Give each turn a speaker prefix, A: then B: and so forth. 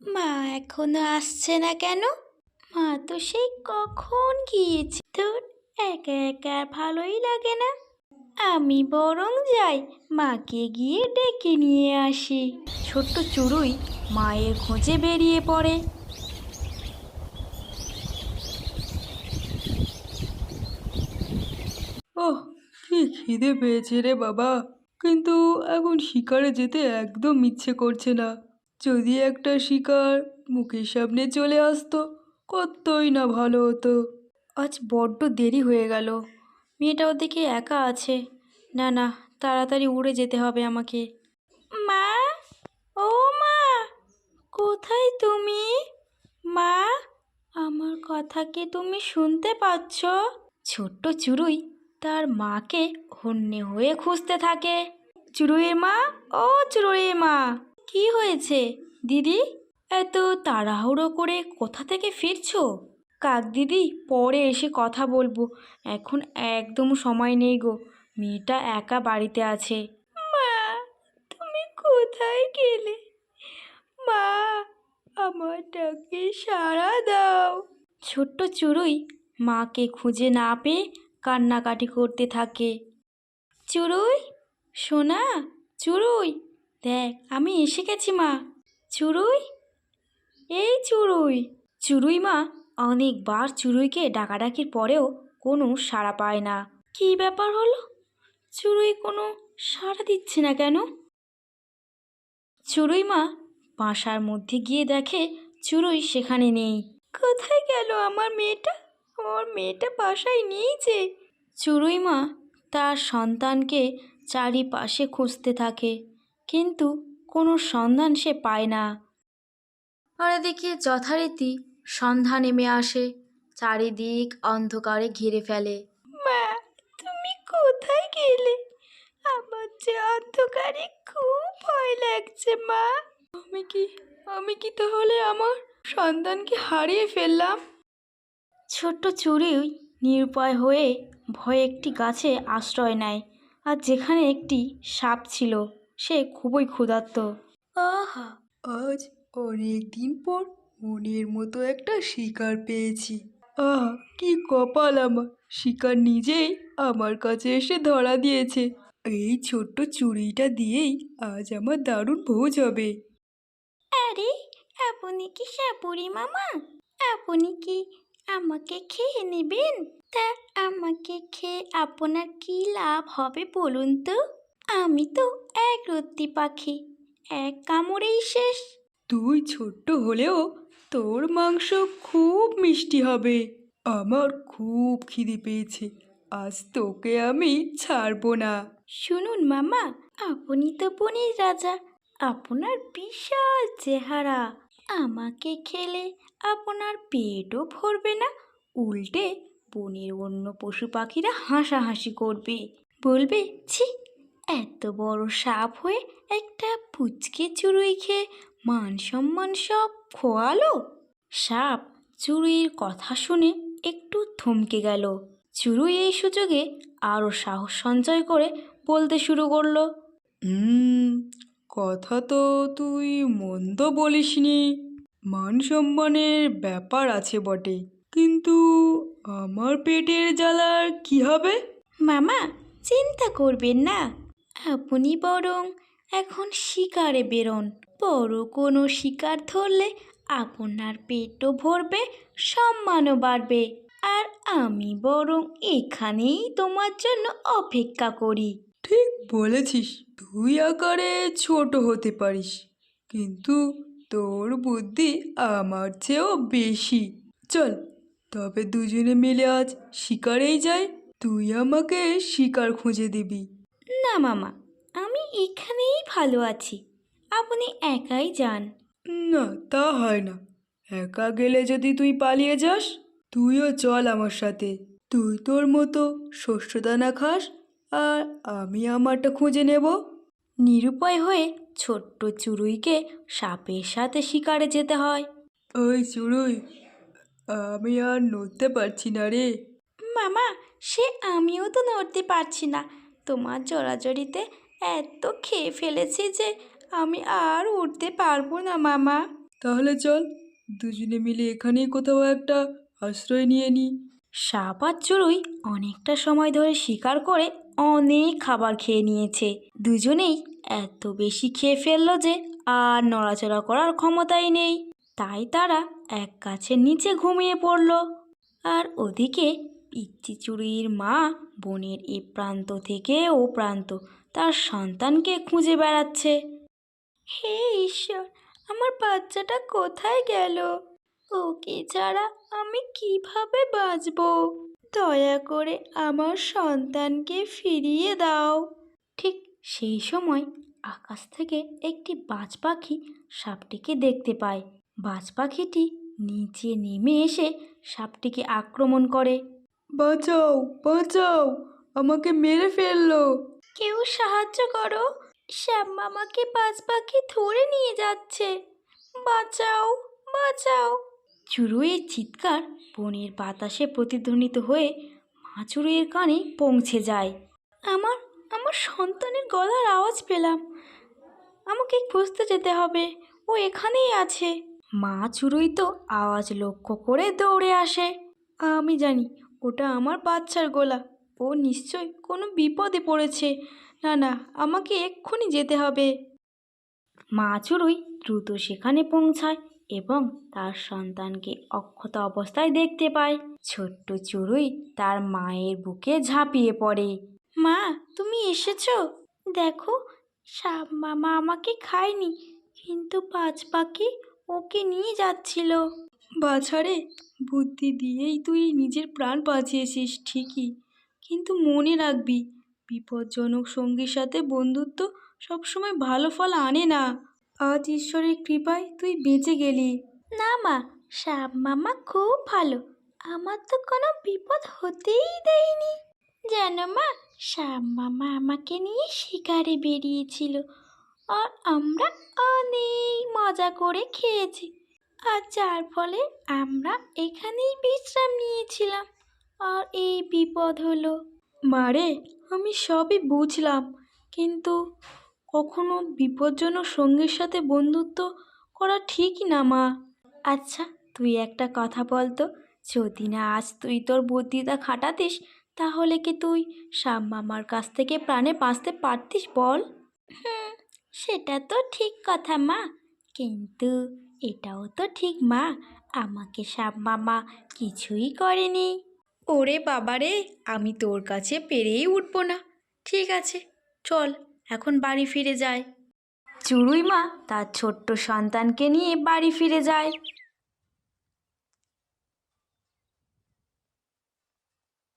A: মা এখনো আসছে না কেন? মা তো সেই কখন গিয়েছে। তোর একা একা আর ভালোই লাগে না। আমি বরং যাই, মাকে গিয়ে ডেকে নিয়ে আসি। ছোট্ট চড়ুই মায়ের খোঁজে বেরিয়ে পড়ে।
B: ওহ, কি খিদে পেয়েছে রে বাবা! কিন্তু এখন শিকারে যেতে একদম ইচ্ছে করছে না। যদি একটা শিকার মুখের সামনে চলে আসতো, কতই না ভালো হতো।
A: আজ বড্ড দেরি হয়ে গেল। মেয়েটা ওদিকে একা আছে। না না, তাড়াতাড়ি উড়ে যেতে হবে আমাকে। মা, ও মা, কোথায় তুমি? মা, আমার কথা কি তুমি শুনতে পাচ্ছ? ছোট্ট চড়ুই তার মাকে হন্যে হয়ে খুঁজতে থাকে। চড়ুইয়ের মা, ও চড়ুইয়ের মা, কি হয়েছে দিদি? এত তাড়াহুড়ো করে কোথা থেকে ফিরছো? কাক দিদি, পরে এসে কথা বলবো, এখন একদম সময় নেই গো। মেয়েটা একা বাড়িতে আছে। মা, তুমি কোথায় গেলে? মা, আমার ডাকে সাড়া দাও। ছোট্ট চড়ুই মাকে খুঁজে না পেয়ে কান্নাকাটি করতে থাকে। চড়ুই, সোনা, চড়ুই, দেখ আমি এসে গেছি মা। চড়ুই, এই চড়ুই। চড়ুই মা অনেকবার চড়ুইকে ডাকাডাকির পরেও কোনো সাড়া পায় না। কী ব্যাপার হলো? চড়ুই কোনো সাড়া দিচ্ছে না কেন? চড়ুই মা বাসার মধ্যে গিয়ে দেখে চড়ুই সেখানে নেই। কোথায় গেল আমার মেয়েটা? আমার মেয়েটা বাসায় নেই যে। চড়ুই মা তার সন্তানকে চারিপাশে খুঁজতে থাকে, কিন্তু কোনো সন্ধান সে পায় না। আর এদিকে যথারীতি সন্ধ্যা নেমে আসে, চারিদিক অন্ধকারে ঘিরে ফেলে। মা, তুমি কোথায় গেলে? আমার যে অন্ধকারে খুব ভয় লাগছে মা। আমি কি তাহলে আমার সন্তানকে হারিয়ে ফেললাম? ছোট্ট চড়ুই নিরুপায় হয়ে ভয়ে একটি গাছে আশ্রয় নেয়। আর যেখানে একটি সাপ ছিল, সে খুবই ক্ষুধার্ত।
B: আহা, আজ অনেক দিন পর মনের মতো একটা শিকার পেয়েছি। আহা, কি কপাল আমার! শিকার নিজেই আমার কাছে এসে ধরা দিয়েছে। এই ছোট্ট চুড়িটা দিয়েই আজ আমার দারুণ ভোজ হবে।
A: আরে, আপনি কি সাপুরি মামা? আপনি কি আমাকে খেয়ে নেবেন? তা আমাকে খেয়ে আপনার কি লাভ হবে বলুন তো? আমি তো এক রত্তি পাখি, এক কামড়েই শেষ।
B: তুই ছোট্ট হলেও তোর মাংস খুব মিষ্টি হবে। আমার খুব খিদে পেয়েছে, আজ তোকে আমি ছাড়বো না।
A: শুনুন মামা, আপনি তো বনের রাজা, আপনার বিশাল চেহারা। আমাকে খেলে আপনার পেটও ভরবে না, উল্টে বনের অন্য পশু পাখিরা হাসাহাসি করবে, বলবে ছি, এত বড় সাপ হয়ে একটা পুচকে চড়ুই খেয়ে মান সম্মান সব খোয়ালো। সাপ চড়ুইয়ের কথা শুনে একটু থমকে গেল। চড়ুই এই সুযোগে আরও সাহস সঞ্চয় করে বলতে শুরু করলো।
B: হুম, কথা তো তুই মন্দ বলিসনি। মান সম্মানের ব্যাপার আছে বটে, কিন্তু আমার পেটের জ্বালার কি হবে?
A: মামা, চিন্তা করবেন না, আপনি বরং এখন শিকারে বেরোন। বড় কোনো শিকার ধরলে আপনার পেটও ভরবে, সম্মানও বাড়বে। আর আমি বরং এখানেই তোমার জন্য অপেক্ষা করি।
B: ঠিক বলেছিস, তুই আকারে ছোট হতে পারিস, কিন্তু তোর বুদ্ধি আমার চেয়েও বেশি। চল, তবে দুজনে মিলে আজ শিকারেই যাই। তুই আমাকে শিকার খুঁজে দিবি।
A: না মামা, আমি এখানেই ভালো আছি, আপনি একাই যান।
B: না, তা হয় না। একা গেলে যদি তুই পালিয়ে যাস, তুইও চল আমার সাথে। তুই তোর মতো শস্যদানা খাস, আর আমি আমারটা খুঁজে নেব।
A: নিরুপায় হয়ে ছোট্ট চড়ুইকে সাপের সাথে শিকারে যেতে হয়।
B: ওই চড়ুই, আমি আর নড়তে পারছি না রে।
A: মামা, সে আমিও তো নড়তে পারছি না। তোমার জড়াজড়িতে এত খেয়ে ফেলেছি যে আমি আর উঠতে পারবো না মামা।
B: তাহলে চল দুজনে মিলে এখানেই কোথাও একটা আশ্রয় নিয়ে নিই।
A: সাপ আর চড়ুই অনেকটা সময় ধরে শিকার করে অনেক খাবার খেয়ে নিয়েছে। দুজনেই এত বেশি খেয়ে ফেললো যে আর নড়াচড়া করার ক্ষমতাই নেই। তাই তারা এক গাছের নিচে ঘুমিয়ে পড়ল। আর ওদিকে পিচ্চি চড়ুইয়ের মা বনের এ প্রান্ত থেকে ও প্রান্ত তার সন্তানকে খুঁজে বেড়াচ্ছে। হে ঈশ্বর, আমার বাচ্চাটা কোথায় গেল? ওকে ছাড়া আমি কিভাবে বাঁচবো? দয়া করে আমার সন্তানকে ফিরিয়ে দাও। ঠিক সেই সময় আকাশ থেকে একটি বাজ পাখি সাপটিকে দেখতে পায়। বাজ পাখিটি নিচে নেমে এসে সাপটিকে আক্রমণ করে।
B: বাঁচাও, বাঁচাও, আমাকে মেরে ফেললো।
A: কেউ সাহায্য করো, শ্যাম মামাকে বাজ পাখি ধরে নিয়ে যাচ্ছে, বাঁচাও, বাঁচাও। চড়ুইয়ের চিৎকার বনের বাতাসে প্রতিধ্বনিত হয়ে মা চড়ুইয়ের কানে পৌঁছে যায়। আমার আমার সন্তানের গলার আওয়াজ পেলাম, আমাকে খুঁজতে যেতে হবে, ও এখানেই আছে। মা চড়ুই তো আওয়াজ লক্ষ্য করে দৌড়ে আসে। আমি জানি ওটা আমার বাচ্চার গলা, ও নিশ্চয় কোনো বিপদে পড়েছে। না না, আমাকে এক্ষুনি যেতে হবে। মা চড়ুই দ্রুত সেখানে পৌঁছায় এবং তার সন্তানকে অক্ষত অবস্থায় দেখতে পায়। ছোট্ট চড়ুই তার মায়ের বুকে ঝাঁপিয়ে পড়ে। মা, তুমি এসেছো? দেখো, সাপ মামা আমাকে খায়নি, কিন্তু বাজ পাখি ওকে নিয়ে যাচ্ছিল।
B: বাছারে, বুদ্ধি দিয়েই তুই নিজের প্রাণ বাঁচিয়েছিস ঠিকই, কিন্তু মনে রাখবি বিপজ্জনক সঙ্গীর সাথে বন্ধুত্ব সবসময় ভালো ফল আনে না। আজ ঈশ্বরের কৃপায় তুই বেঁচে গেলি।
A: না মা, সাপ মামা খুব ভালো, আমার তো কোনো বিপদ হতেই দেয়নি। জানো মা, সাপ মামা আমাকে নিয়ে শিকারে বেরিয়েছিল আর আমরা অনেক মজা করে খেয়েছি, আর যার ফলে আমরা এখানেই বিশ্রাম নিয়েছিলাম, আর এই বিপদ হলো।
B: মারে, আমি সবই বুঝলাম, কিন্তু কখনো বিপজ্জনক সঙ্গীর সাথে বন্ধুত্ব করা ঠিকই না মা।
A: আচ্ছা, তুই একটা কথা বল তো, যদি না আজ তুই তোর বুদ্ধিটা খাটাতিস, তাহলে কি তুই সাপ মামার কাছ থেকে প্রাণে বাঁচতে পারতিস বল? সেটা তো ঠিক কথা মা, কিন্তু এটাও তো ঠিক মা, আমাকে সাপ মামা কিছুই করেনি।
B: ওরে বাবারে, আমি তোর কাছে পেরেই উঠবো না। ঠিক আছে, চল এখন বাড়ি ফিরে যাই।
A: চড়ুই মা তার ছোট্ট সন্তানকে নিয়ে বাড়ি ফিরে যায়।